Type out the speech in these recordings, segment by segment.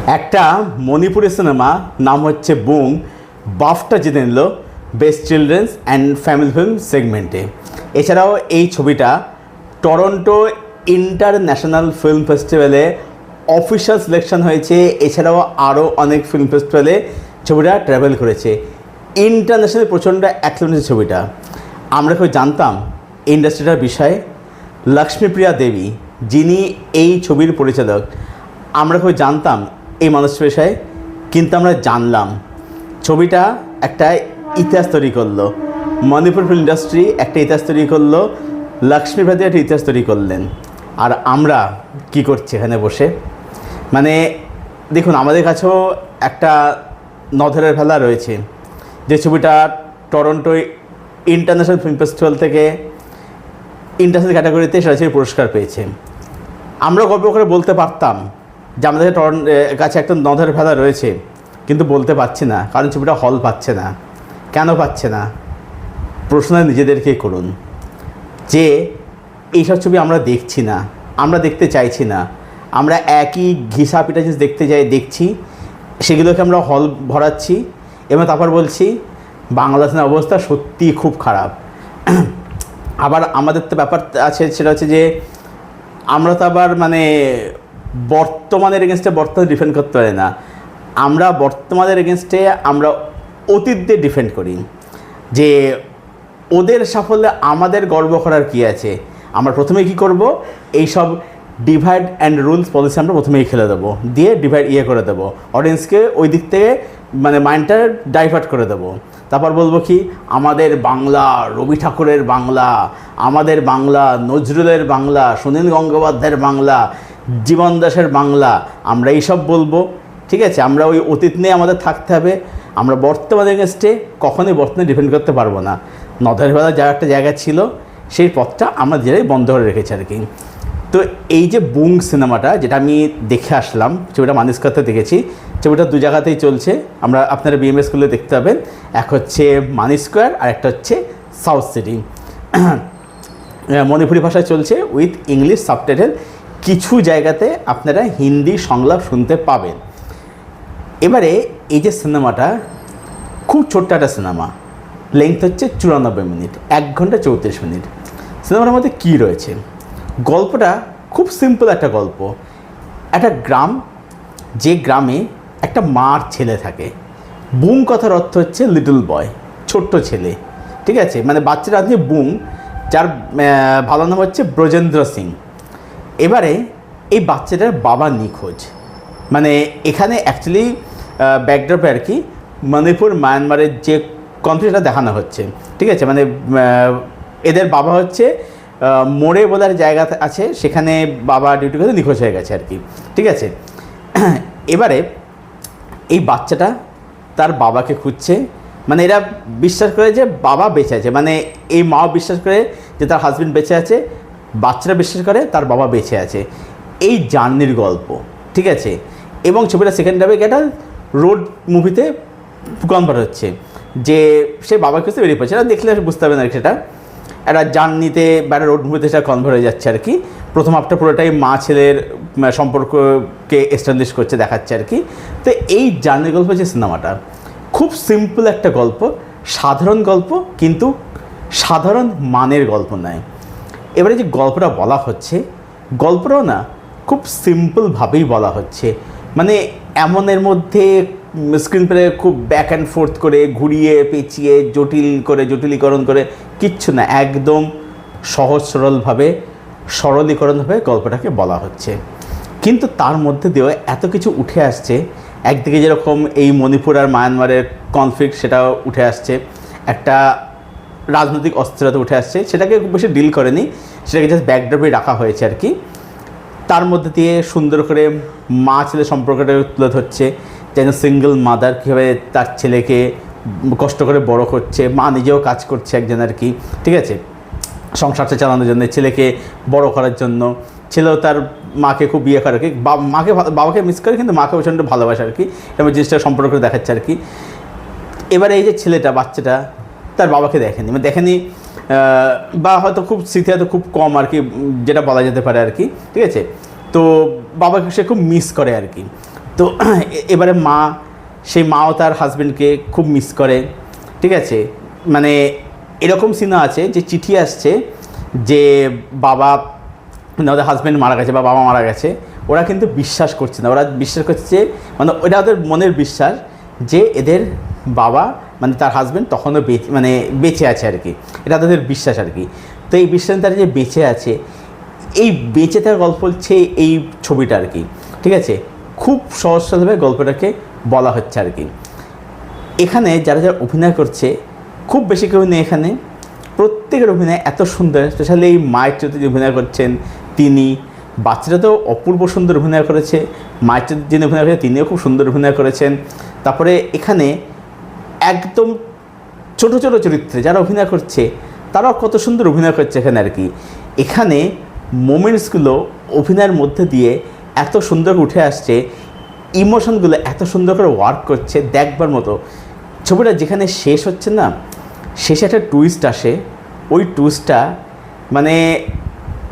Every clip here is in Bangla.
একটা মণিপুরি সিনেমা নাম হচ্ছে বুং, বাফটা জিতে নিল best children's and family film সেগমেন্টে। এছাড়াও এই ছবিটা টরন্টো ইন্টারন্যাশনাল ফিল্ম ফেস্টিভ্যালে অফিশিয়াল সিলেকশন হয়েছে। এছাড়াও আরও অনেক ফিল্ম ফেস্টিভ্যালে ছবিটা ট্রাভেল করেছে। ইন্টারন্যাশনাল প্রচণ্ড অ্যাক্সেপ্টেন্স ছবিটা। আমরা কেউ জানতাম ইন্ডাস্ট্রিটার বিষয়ে? লক্ষ্মীপ্রিয়া দেবী যিনি এই ছবির পরিচালক, আমরা কেউ জানতাম এই মানুষটির বিষয়ে? কিন্তু আমরা জানলাম। ছবিটা একটা ইতিহাস তৈরি করলো, মণিপুর ফিল্ম ইন্ডাস্ট্রি একটা ইতিহাস তৈরি করলো, লক্ষ্মীপ্রিয়া দেবী একটা ইতিহাস তৈরি করলেন। আর আমরা কি করছি এখানে বসে? মানে দেখুন, আমাদের কাছেও একটা নজরের ভেলা রয়েছে যে ছবিটা টরন্টো ইন্টারন্যাশনাল ফিল্ম ফেস্টিভ্যাল থেকে ইন্টারন্যাশনাল ক্যাটাগরিতে সেরা পুরস্কার পেয়েছে। আমরা গল্প করে বলতে পারতাম যে আমাদের কাছে একটা নজরের ভেলা রয়েছে, কিন্তু বলতে পারছি না, কারণ ছবিটা হল পাচ্ছে না। কেন পাচ্ছে না? প্রশ্ন নিজেদেরকেই করুন যে এইসব ছবি আমরা দেখছি না, আমরা দেখতে চাইছি না। আমরা একই ঘিসা পিটা জিনিস দেখছি, সেগুলোকে আমরা হল ভরাচ্ছি এবং তারপর বলছি বাংলা সিনেমার অবস্থা সত্যিই খুব খারাপ। আবার আমাদের তো ব্যাপার আছে, সেটা হচ্ছে যে আমরা তো আবার মানে বর্তমানের এগেনস্টে বর্তমানে ডিফেন্ড করতে পারি না। আমরা বর্তমানের এগেনস্টে আমরা অতীত দিয়ে ডিফেন্ড করি যে ওদের সাফল্যে আমাদের গর্ব করার কী আছে। আমরা প্রথমে কি করব, এইসব ডিভাইড অ্যান্ড রুলস পলিসি আমরা প্রথমেই খেলে দেবো, দিয়ে ডিভাইড করে দেবো, অডিয়েন্সকে ওই দিক থেকে মানে মাইন্ডটা ডাইভার্ট করে দেবো। তারপর বলবো কি আমাদের বাংলা রবি ঠাকুরের বাংলা, আমাদের বাংলা নজরুলের বাংলা, সুনীল গঙ্গোপাধ্যায়ের বাংলা, জীবন দাসের বাংলা, আমরা এইসব বলবো। ঠিক আছে, আমরা ওই অতীত নিয়ে আমাদের থাকতে হবে। আমরা বর্তমানের এগেনস্টে কখনোই বর্তমানে ডিপেন্ড করতে পারবো না। নদরবেলা যা একটা জায়গা ছিল সেই পথটা আমরা নিজেরাই বন্ধ করে রেখেছি আর কি। তো এই যে বুং সিনেমাটা, যেটা আমি দেখে আসলাম, ছবিটা মানিস্কাতে দেখেছি, ছবিটা দু জায়গাতেই চলছে। আপনারা বিএমএস স্কুলে দেখতে পাবেন। এক হচ্ছে মানি স্কোয়ার আর একটা হচ্ছে সাউথ সিটি। মণিপুরি ভাষায় চলছে উইথ ইংলিশ সাবটাইটেল। কিছু জায়গাতে আপনারা হিন্দি সংলাপ শুনতে পাবেন। এবারে এই যে সিনেমাটা খুব ছোট্ট একটা সিনেমা, লেংথ হচ্ছে 94 মিনিট, 1 ঘন্টা 34 মিনিট। সিনেমাটার মধ্যে কী রয়েছে? গল্পটা খুব সিম্পল একটা গল্প। একটা গ্রাম, যে গ্রামে একটা মার ছেলে থাকে। বুং কথার অর্থ হচ্ছে লিটল বয়, ছোট্ট ছেলে। ঠিক আছে, মানে বাচ্চাটা আছে বুং, যার ভালো নাম হচ্ছে ব্রজেন্দ্র সিং। এবারে এই বাচ্চাটার বাবা নিখোঁজ। মানে এখানে অ্যাকচুয়ালি ব্যাকড্রপে আর কি মণিপুর মায়ানমারের যে কনফ্লিক্টটা দেখানো হচ্ছে। ঠিক আছে, মানে এদের বাবা হচ্ছে মোড়ে বলার জায়গা আছে, সেখানে বাবা ডিউটি করে নিখোঁজ হয়ে গেছে আর কি। ঠিক আছে, এবারে এই বাচ্চাটা তার বাবাকে খুঁজছে। মানে এরা বিশ্বাস করে যে বাবা বেঁচে আছে, মানে এই মাও বিশ্বাস করে যে তার হাজব্যান্ড বেঁচে আছে, বাচ্চারা বিশ্বাস করে তার বাবা বেঁচে আছে। এই জার্নির গল্প। ঠিক আছে, এবং ছবিটা সেকেন্ড হাফে একটা রোড মুভিতে কনভার্ট হচ্ছে, যে সে বাবাকে খুঁজতে বেরিয়ে পড়ছে। এটা দেখলে বুঝতে পারবেন আর কি, সেটা একটা জার্নিতে বা একটা রোড মুভিতে সেটা কনভার্ট হয়ে যাচ্ছে আর কি। প্রথম হাফটা পুরোটাই মা ছেলের সম্পর্ককে এস্টাবলিশ করছে, দেখাচ্ছে আর কি। তো এই জার্নির গল্প যে সিনেমাটা খুব সিম্পল একটা গল্প, সাধারণ গল্প, কিন্তু সাধারণ মানের গল্প নয়। এবারে যে গল্পটা বলা হচ্ছে, গল্পটাও না খুব সিম্পলভাবেই বলা হচ্ছে। মানে এমন এর মধ্যে স্ক্রিন প্লে খুব ব্যাক অ্যান্ড ফোর্থ করে ঘুরিয়ে পেঁচিয়ে জটিলীকরণ করে কিচ্ছু না, একদম সহজ সরলভাবে সরলীকরণভাবে গল্পটাকে বলা হচ্ছে। কিন্তু তার মধ্যে দিয়েও এত কিছু উঠে আসছে। একদিকে যেরকম এই মণিপুর আর মায়ানমারের কনফ্লিক্ট, সেটাও উঠে আসছে, একটা রাজনৈতিক অস্থিরতা উঠে আসছে, সেটাকে খুব বেশি ডিল করেনি, সেটাকে জাস্ট ব্যাকড্রপে রাখা হয়েছে আর কি। তার মধ্যে দিয়ে সুন্দর করে মা ছেলে সম্পর্কটা তুলে ধরছে, যেন সিঙ্গল মাদার কীভাবে তার ছেলেকে কষ্ট করে বড় করছে, মা নিজেও কাজ করছে একজন আর কি। ঠিক আছে, সংসারটা চালানোর জন্য, ছেলেকে বড় করার জন্য। ছেলেও তার মাকে খুব বিয়ে করে আর কি, বাবাকে মিস করে কিন্তু মাকে প্রচণ্ড ভালোবাসে আর কি। এরকম জিনিসটা সম্পর্ক দেখাচ্ছে আর কি। এবারে এই যে ছেলেটা, বাচ্চাটা তার বাবাকে দেখেনি বা হয়তো খুব স্মৃতি হয়তো খুব কম আর কি, যেটা বলা যেতে পারে আর কি। ঠিক আছে, তো বাবাকে সে খুব মিস করে আর কি। তো এবারে সেই মাও তার হাজব্যান্ডকে খুব মিস করে, ঠিক আছে। মানে এরকম সিনও আছে যে চিঠি আসছে যে বাবা, মানে ওদের হাজব্যান্ড মারা গেছে বা বাবা মারা গেছে, ওরা কিন্তু বিশ্বাস করছে না, ওরা বিশ্বাস করছে, মানে ওটা ওদের মনের বিশ্বাস যে এদের বাবা মানে তার হাজব্যান্ড তখনও বেঁচে আছে আর কি, এটা তাদের বিশ্বাস আর কি। তো এই বিশ্বাস তারা যে বেঁচে আছে, এই বেঁচে থাকার গল্প হচ্ছে এই ছবিটা আর কি, ঠিক আছে। খুব সহজ সরলভাবে গল্পটাকে বলা হচ্ছে আর কি। এখানে যারা যারা অভিনয় করছে, খুব বেশি কেউ নেই এখানে, প্রত্যেকের অভিনয় এত সুন্দর, স্পেশালি এই মায়ের চরিত্রে যে অভিনয় করছেন তিনি, বাচ্চারা তো অপূর্ব সুন্দর অভিনয় করেছে, মায়ের চরিত্রে যিনি অভিনয় করেছেন তিনিও খুব সুন্দর অভিনয় করেছেন। তারপরে এখানে একদম ছোটো ছোটো চরিত্রে যারা অভিনয় করছে তারাও কত সুন্দর অভিনয় করছে এখানে আর কি। এখানে মোমেন্টসগুলো অভিনয়ের মধ্যে দিয়ে এত সুন্দর উঠে আসছে, ইমোশনগুলো এত সুন্দর করে ওয়ার্ক করছে, দেখবার মতো। ছবিটা যেখানে শেষ হচ্ছে না, শেষে একটা টুইস্ট আসে, ওই টুইস্টটা মানে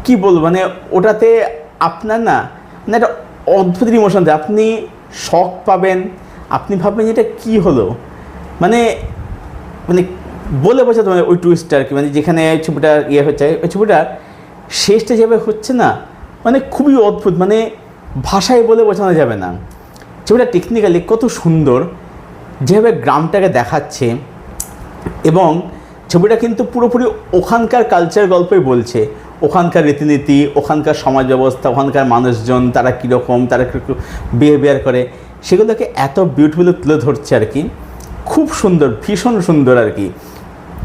কী বলবো, মানে ওটাতে আপনার না মানে একটা অদ্ভুত ইমোশন দেয়, আপনি শক পাবেন, আপনি ভাববেন এটা কী হলো, মানে মানে বলে বোঝাতে মানে ওই টুইস্টটা আর কি। মানে যেখানে ছবিটা হচ্ছে, ওই ছবিটার শেষটা যেভাবে হচ্ছে না, মানে খুবই অদ্ভুত, মানে ভাষায় বলে বোঝানো যাবে না। ছবিটা টেকনিক্যালি কত সুন্দর, যেভাবে গ্রামটাকে দেখাচ্ছে, এবং ছবিটা কিন্তু পুরোপুরি ওখানকার কালচার গল্পই বলছে, ওখানকার রীতিনীতি, ওখানকার সমাজ ব্যবস্থা, ওখানকার মানুষজন তারা কীরকম, তারা কীরকম বিহেভিয়ার করে, সেগুলোকে এত বিউটিফুলি তুলে ধরছে আর কি। খুব সুন্দর, ভীষণ সুন্দর আর কি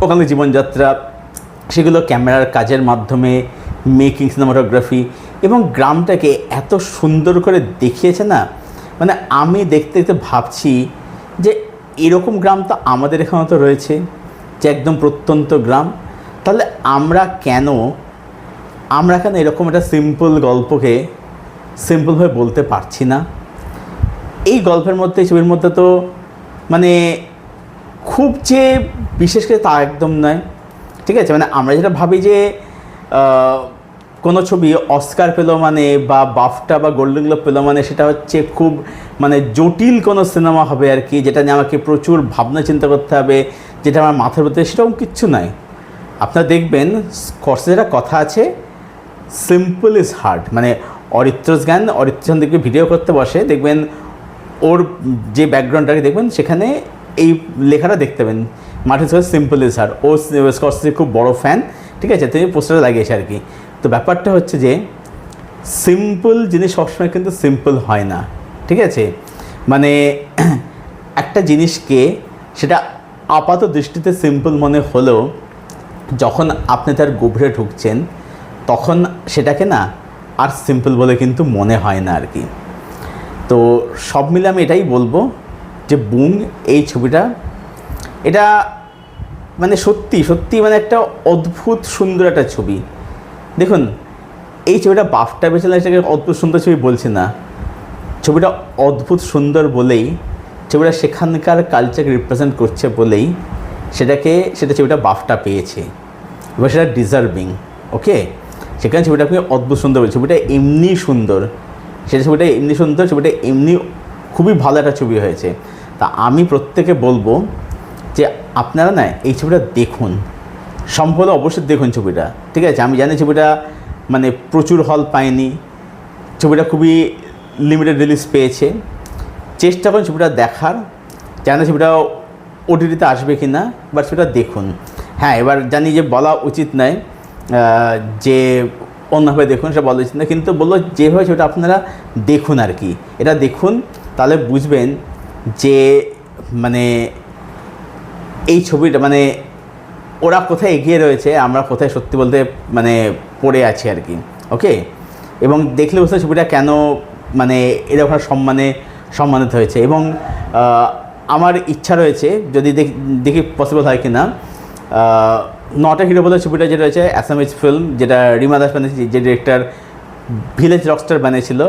ওখানকার জীবনযাত্রা, সেগুলো ক্যামেরার কাজের মাধ্যমে, মেকিং, সিনেমাটোগ্রাফি, এবং গ্রামটাকে এত সুন্দর করে দেখিয়েছে না, মানে আমি দেখতে দেখতে ভাবছি যে এরকম গ্রাম তো আমাদের এখানে তো রয়েছে, যে একদম প্রত্যন্ত গ্রাম, তাহলে আমরা কেন এরকম একটা সিম্পল গল্পকে সিম্পলভাবে বলতে পারছি না। এই গল্পের মধ্যে, ছবির মধ্যে তো মানে খুব যে বিশেষ করে তা একদম নয়, ঠিক আছে। মানে আমরা যেটা ভাবি যে কোনো ছবি অস্কার পেলো মানে, বা বাফটা বা গোল্ডেন গ্লোব পেলো মানে সেটা হচ্ছে খুব মানে জটিল কোনো সিনেমা হবে আর কি, যেটা নিয়ে আমাকে প্রচুর ভাবনা চিন্তা করতে হবে, যেটা আমার মাথার মধ্যে, সেরকম কিচ্ছু নাই। আপনারা দেখবেন স্কর্সেজের কথা আছে, সিম্পল ইজ হার্ড, মানে অরিত্রস জ্ঞান, অরিত্রন দেখবে ভিডিও করতে বসে, দেখবেন ওর যে ব্যাকগ্রাউন্ডটাকে দেখবেন সেখানে এই লেখাটা দেখতে পাবেন, মার্টিন স্কর্সেজ সিম্পল ইজ হার্ড। ও স্কর্সেজের খুব বড় ফ্যান, ঠিক আছে, তিনি পোস্টারে লাগিয়েছে আর কি। তো ব্যাপারটা হচ্ছে যে সিম্পল জিনিস সবসময় কিন্তু সিম্পল হয় না, ঠিক আছে। মানে একটা জিনিসকে সেটা আপাত দৃষ্টিতে সিম্পল মনে হলেও যখন আপনি তার গভীরে ঢুকছেন তখন সেটাকে না আর সিম্পল বলে কিন্তু মনে হয় না আর কি। তো সব মিলে আমি এটাই বলবো যে বুম এই ছবিটা, এটা মানে সত্যি সত্যি মানে একটা অদ্ভুত সুন্দর একটা ছবি। দেখুন এই ছবিটা বাফটা পেয়েছিল, সেটাকে অদ্ভুত সুন্দর ছবি বলছি না, ছবিটা অদ্ভুত সুন্দর বলেই, ছবিটা সেখানকার কালচারকে রিপ্রেজেন্ট করছে বলেই সেটা ছবিটা বাফটা পেয়েছে, এবং সেটা ডিজার্ভিং। ওকে, সেখানে ছবিটা খুবই অদ্ভুত সুন্দর বলে, ছবিটা এমনি সুন্দর, ছবিটা এমনি খুবই ভালো একটা ছবি হয়েছে। তা আমি প্রত্যেকে বলবো যে আপনারা না এই ছবিটা দেখুন, সম্ভব অবশ্যই দেখুন ছবিটা, ঠিক আছে। আমি জানি ছবিটা মানে প্রচুর হল পায়নি, ছবিটা খুবই লিমিটেড রিলিজ পেয়েছে, চেষ্টা করুন ছবিটা দেখার, জানি ছবিটা ওটিটিতে আসবে কি না, বাট ছবিটা দেখুন। হ্যাঁ, এবার জানি যে বলা উচিত নয় যে অন্যভাবে দেখুন, সেটা বলা উচিত না, কিন্তু বললো যেভাবে ছবিটা আপনারা দেখুন আর কি, এটা দেখুন, তাহলে বুঝবেন যে মানে এই ছবিটা মানে ওরা কোথায় এগিয়ে রয়েছে, আমরা কোথায় সত্যি বলতে মানে পড়ে আছি আর কি। ওকে, এবং দেখলে বুঝতে ছবিটা কেন মানে এরকম সম্মানিত হয়েছে। এবং আমার ইচ্ছা রয়েছে যদি দেখি পসিবল হয় কি না, নট এ হিরো বলে ছবিটা যেটা রয়েছে অ্যাসামিজ ফিল্ম, যেটা রিমা দাস বানিয়েছে, যে ডিরেক্টর ভিলেজ রকস্টার বানিয়েছিল,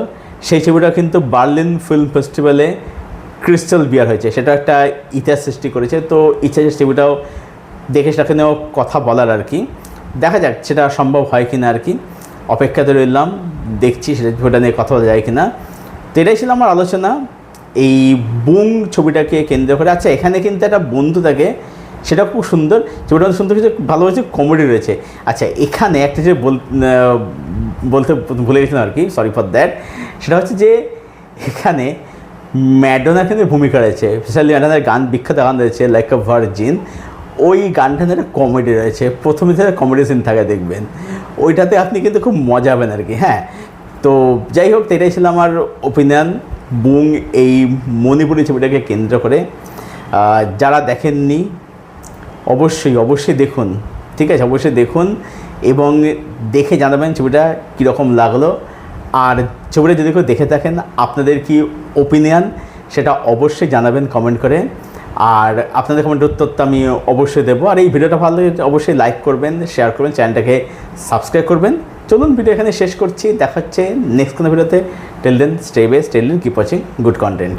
সেই ছবিটা কিন্তু বার্লিন ফিল্ম ফেস্টিভ্যালে ক্রিস্টাল বিয়ার হয়েছে, সেটা একটা ইতিহাস সৃষ্টি করেছে। তো ইচ্ছা যে ছবিটাও দেখে সেটাকে নিয়েও কথা বলার আর কি, দেখা যাক সেটা সম্ভব হয় কি না আর কি, অপেক্ষাতে রইলাম, দেখছি সেটা ছবিটা নিয়ে কথা বলা যায় কি না। তো এটাই ছিল আমার আলোচনা। এই বুং ছবিটাকে কেন্দ্র করে। আচ্ছা, এখানে কিন্তু একটা বন্ধু থাকে, সেটা খুব সুন্দর, ছবিটা সুন্দর কিছু ভালো হয়েছে, কমেডি রয়েছে। আচ্ছা, এখানে একটা যে বলতে ভুলে গেছিলাম আর কি, সরি ফর দ্যাট, সেটা হচ্ছে যে এখানে ম্যাডোনার কিন্তু ভূমিকা রয়েছে, স্পেশালি ম্যাডোনার গান, বিখ্যাত গান রয়েছে লাইক আ ভার্জিন, ওই গানটাতে একটা কমেডি রয়েছে, প্রথমে থেকে কমেডি সিন থাকে দেখবেন, ওইটাতে আপনি কিন্তু খুব মজা পাবেন আর কি। হ্যাঁ, তো যাই হোক, এটাই ছিল আমার ওপিনিয়ন বুং এই মণিপুরি ছবিটাকে কেন্দ্র করে। যারা দেখেননি অবশ্যই দেখুন, ঠিক আছে, অবশ্যই দেখুন এবং দেখে জানাবেন ছবিটা কীরকম লাগলো। আর ছবিটা যদি কেউ দেখে থাকেন, আপনাদের কি ওপিনিয়ন সেটা অবশ্যই জানাবেন কমেন্ট করে, আর আপনাদের কমেন্টের উত্তর তো আমি অবশ্যই দেবো। আর এই ভিডিওটা ভালো লাগে অবশ্যই লাইক করবেন, শেয়ার করবেন, চ্যানেলটাকে সাবস্ক্রাইব করবেন। চলুন ভিডিও এখানে শেষ করছি, দেখা হচ্ছে নেক্সট কোনো ভিডিওতে। Till then stay best, till then keep watching good content.